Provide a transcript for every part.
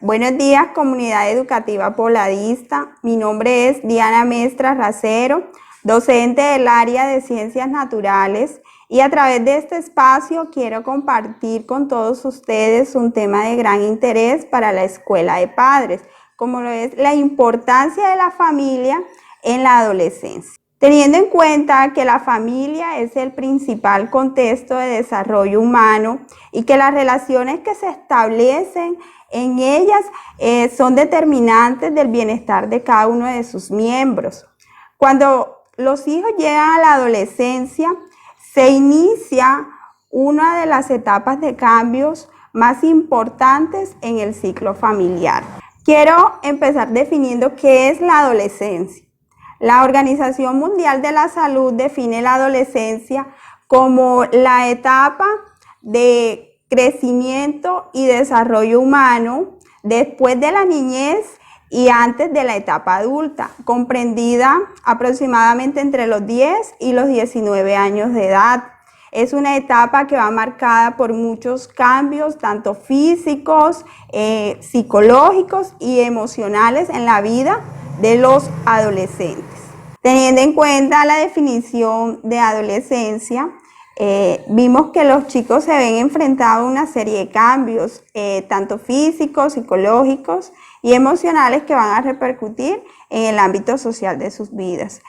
Buenos días, comunidad educativa pobladista. Mi nombre es Diana Mestra Racero, docente del área de Ciencias Naturales, y a través de este espacio quiero compartir con todos ustedes un tema de gran interés para la Escuela de Padres, como lo es la importancia de la familia en la adolescencia. Teniendo en cuenta que la familia es el principal contexto de desarrollo humano y que las relaciones que se establecen en ellas son determinantes del bienestar de cada uno de sus miembros. Cuando los hijos llegan a la adolescencia, se inicia una de las etapas de cambios más importantes en el ciclo familiar. Quiero empezar definiendo qué es la adolescencia. La Organización Mundial de la Salud define la adolescencia como la etapa de crecimiento y desarrollo humano después de la niñez y antes de la etapa adulta, comprendida aproximadamente entre los 10 y los 19 años de edad. Es una etapa que va marcada por muchos cambios, tanto físicos, psicológicos y emocionales en la vida de los adolescentes. Teniendo en cuenta la definición de adolescencia, vimos que los chicos se ven enfrentados a una serie de cambios, tanto físicos, psicológicos y emocionales, que van a repercutir en el ámbito social de sus vidas.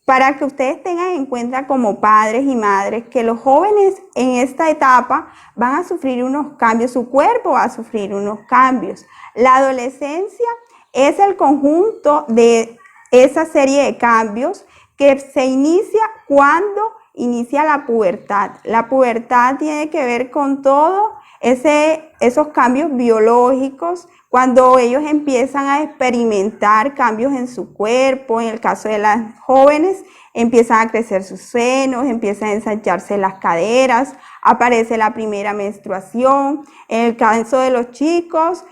Para que ustedes tengan en cuenta como padres y madres que los jóvenes en esta etapa van a sufrir unos cambios, su cuerpo va a sufrir unos cambios. La adolescencia es el conjunto de esa serie de cambios que se inicia cuando inicia la pubertad. La pubertad tiene que ver con todo esos cambios biológicos, cuando ellos empiezan a experimentar cambios en su cuerpo. En el caso de las jóvenes, empiezan a crecer sus senos, empiezan a ensancharse las caderas, aparece la primera menstruación. En el caso de los chicos,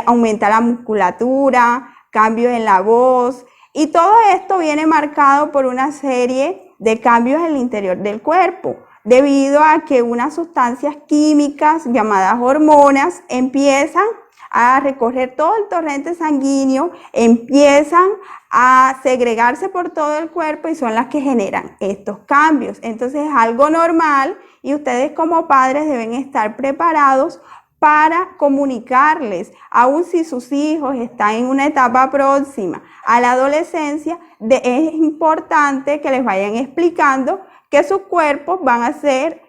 aumenta la musculatura, cambios en la voz, y todo esto viene marcado por una serie de cambios en el interior del cuerpo, debido a que unas sustancias químicas llamadas hormonas empiezan a recorrer todo el torrente sanguíneo, empiezan a segregarse por todo el cuerpo y son las que generan estos cambios. Entonces es algo normal y ustedes como padres deben estar preparados para comunicarles, aun si sus hijos están en una etapa próxima a la adolescencia, es importante que les vayan explicando que sus cuerpos van a ser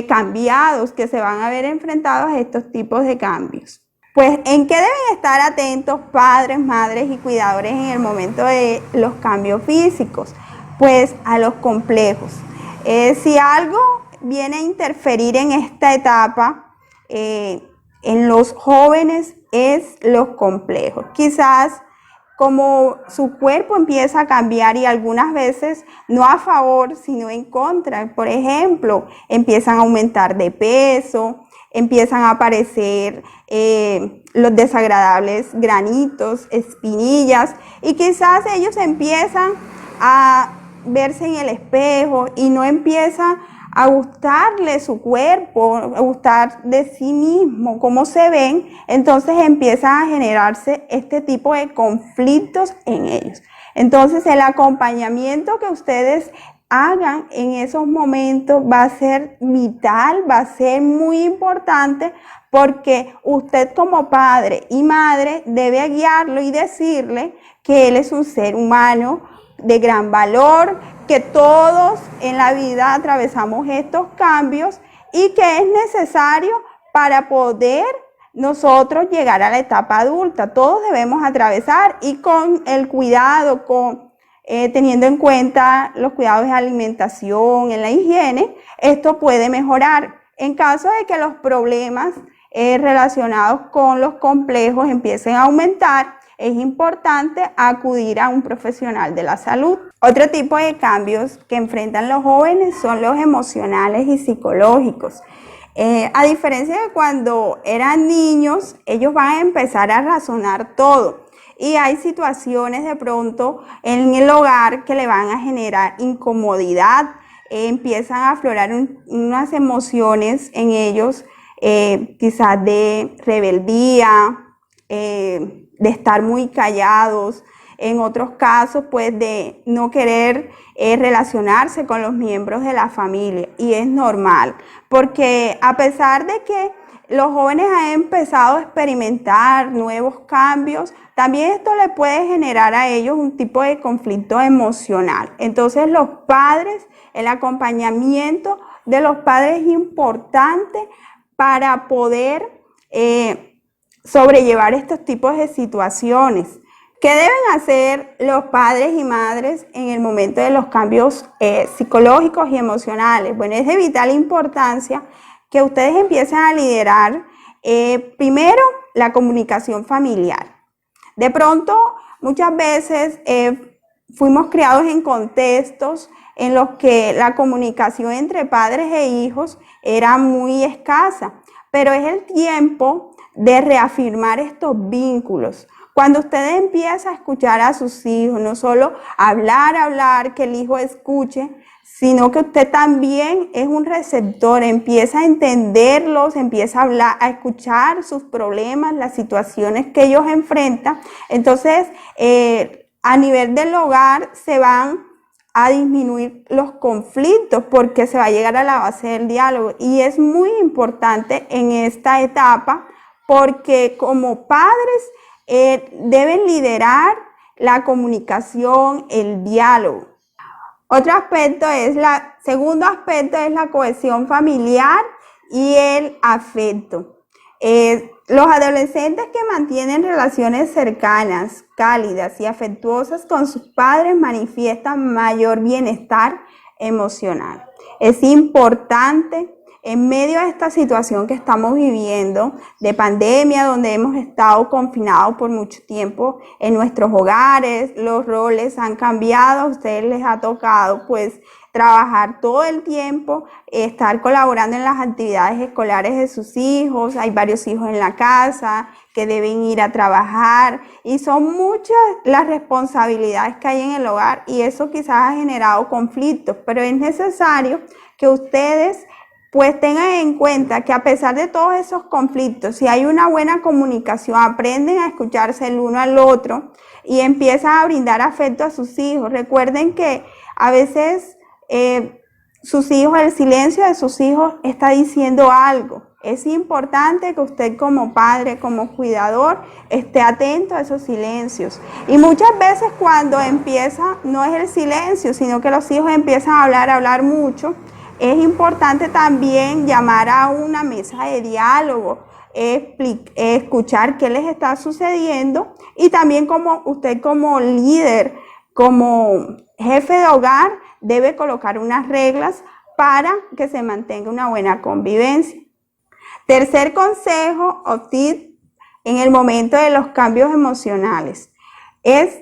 cambiados, que se van a ver enfrentados a estos tipos de cambios. Pues, ¿en qué deben estar atentos padres, madres y cuidadores en el momento de los cambios físicos? Pues a los complejos. Si algo viene a interferir en esta etapa, en los jóvenes, es los complejos. Quizás como su cuerpo empieza a cambiar, y algunas veces no a favor, sino en contra. Por ejemplo, empiezan a aumentar de peso, empiezan a aparecer los desagradables granitos, espinillas, y quizás ellos empiezan a verse en el espejo y no empiezan a gustarle su cuerpo, a gustar de sí mismo, cómo se ven. Entonces empiezan a generarse este tipo de conflictos en ellos. Entonces el acompañamiento que ustedes hagan en esos momentos va a ser vital, va a ser muy importante, porque usted como padre y madre debe guiarlo y decirle que él es un ser humano de gran valor, que todos en la vida atravesamos estos cambios y que es necesario para poder nosotros llegar a la etapa adulta. Todos debemos atravesar, y con el cuidado, teniendo en cuenta los cuidados de alimentación, en la higiene, esto puede mejorar. En caso de que los problemas relacionados con los complejos empiecen a aumentar, es importante acudir a un profesional de la salud. Otro tipo de cambios que enfrentan los jóvenes son los emocionales y psicológicos. A diferencia de cuando eran niños, ellos van a empezar a razonar todo. Y hay situaciones de pronto en el hogar que le van a generar incomodidad. Empiezan a aflorar unas emociones en ellos, quizás de rebeldía, de estar muy callados, en otros casos pues de no querer relacionarse con los miembros de la familia, y es normal, porque a pesar de que los jóvenes han empezado a experimentar nuevos cambios, también esto le puede generar a ellos un tipo de conflicto emocional. Entonces los padres, el acompañamiento de los padres es importante para poder sobrellevar estos tipos de situaciones. ¿Qué deben hacer los padres y madres en el momento de los cambios psicológicos y emocionales? Bueno, es de vital importancia que ustedes empiecen a liderar primero la comunicación familiar. De pronto, muchas veces fuimos criados en contextos en los que la comunicación entre padres e hijos era muy escasa, pero es el tiempo de reafirmar estos vínculos. Cuando usted empieza a escuchar a sus hijos, no solo hablar, que el hijo escuche, sino que usted también es un receptor, empieza a entenderlos, empieza a escuchar sus problemas, las situaciones que ellos enfrentan. Entonces, a nivel del hogar se van a disminuir los conflictos porque se va a llegar a la base del diálogo. Y es muy importante en esta etapa porque como padres deben liderar la comunicación, el diálogo. Segundo aspecto es la cohesión familiar y el afecto. Los adolescentes que mantienen relaciones cercanas, cálidas y afectuosas con sus padres manifiestan mayor bienestar emocional. Es importante en medio de esta situación que estamos viviendo de pandemia, donde hemos estado confinados por mucho tiempo en nuestros hogares, los roles han cambiado, a ustedes les ha tocado pues trabajar todo el tiempo, estar colaborando en las actividades escolares de sus hijos, hay varios hijos en la casa que deben ir a trabajar y son muchas las responsabilidades que hay en el hogar y eso quizás ha generado conflictos, pero es necesario que ustedes pues tengan en cuenta que a pesar de todos esos conflictos, si hay una buena comunicación, aprenden a escucharse el uno al otro y empiezan a brindar afecto a sus hijos. Recuerden que a veces sus hijos, el silencio de sus hijos está diciendo algo. Es importante que usted como padre, como cuidador, esté atento a esos silencios. Y muchas veces cuando empieza, no es el silencio, sino que los hijos empiezan a hablar mucho. Es importante también llamar a una mesa de diálogo, escuchar qué les está sucediendo y también como usted como líder, como jefe de hogar, debe colocar unas reglas para que se mantenga una buena convivencia. Tercer consejo o tip en el momento de los cambios emocionales es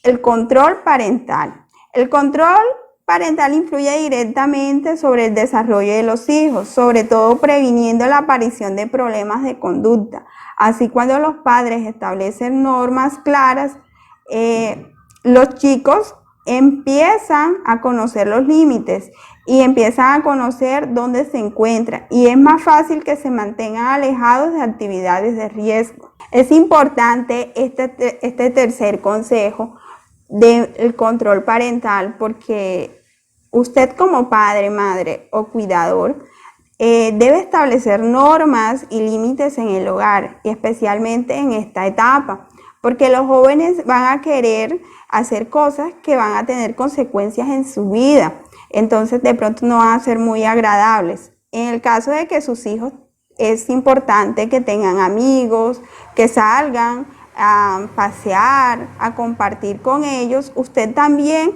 el control parental. El control parental influye directamente sobre el desarrollo de los hijos, sobre todo previniendo la aparición de problemas de conducta. Así, cuando los padres establecen normas claras, los chicos empiezan a conocer los límites y empiezan a conocer dónde se encuentran y es más fácil que se mantengan alejados de actividades de riesgo. Es importante este tercer consejo del control parental porque usted como padre, madre o cuidador debe establecer normas y límites en el hogar y especialmente en esta etapa porque los jóvenes van a querer hacer cosas que van a tener consecuencias en su vida, entonces de pronto no van a ser muy agradables. En el caso de que sus hijos, es importante que tengan amigos, que salgan a pasear, a compartir con ellos. Usted también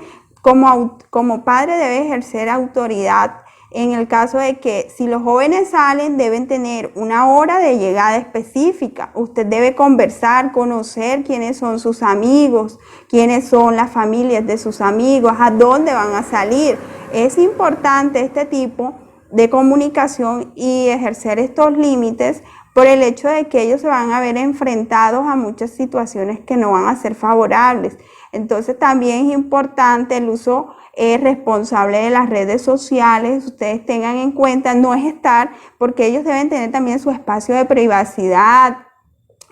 como padre debe ejercer autoridad en el caso de que si los jóvenes salen deben tener una hora de llegada específica. Usted debe conversar, conocer quiénes son sus amigos, quiénes son las familias de sus amigos, a dónde van a salir. Es importante este tipo de comunicación y ejercer estos límites por el hecho de que ellos se van a ver enfrentados a muchas situaciones que no van a ser favorables. Entonces también es importante el uso responsable de las redes sociales. Ustedes tengan en cuenta, no es estar, porque ellos deben tener también su espacio de privacidad,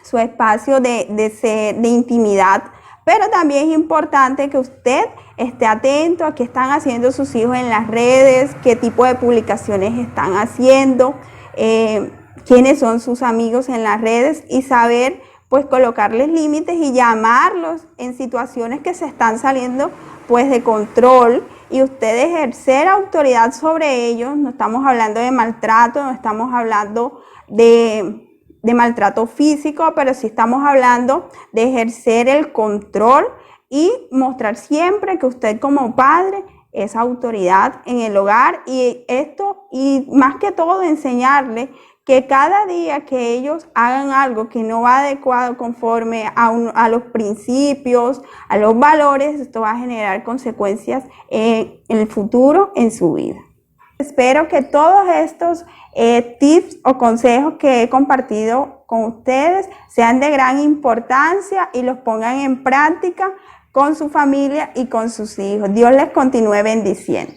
su espacio de intimidad, pero también es importante que usted esté atento a qué están haciendo sus hijos en las redes, qué tipo de publicaciones están haciendo, quiénes son sus amigos en las redes y saber pues colocarles límites y llamarlos en situaciones que se están saliendo pues de control y usted ejercer autoridad sobre ellos. No estamos hablando de maltrato, no estamos hablando de maltrato físico, pero sí estamos hablando de ejercer el control y mostrar siempre que usted como padre es autoridad en el hogar y más que todo enseñarle que cada día que ellos hagan algo que no va adecuado conforme a los principios, a los valores, esto va a generar consecuencias en el futuro en su vida. Espero que todos estos tips o consejos que he compartido con ustedes sean de gran importancia y los pongan en práctica con su familia y con sus hijos. Dios les continúe bendiciendo.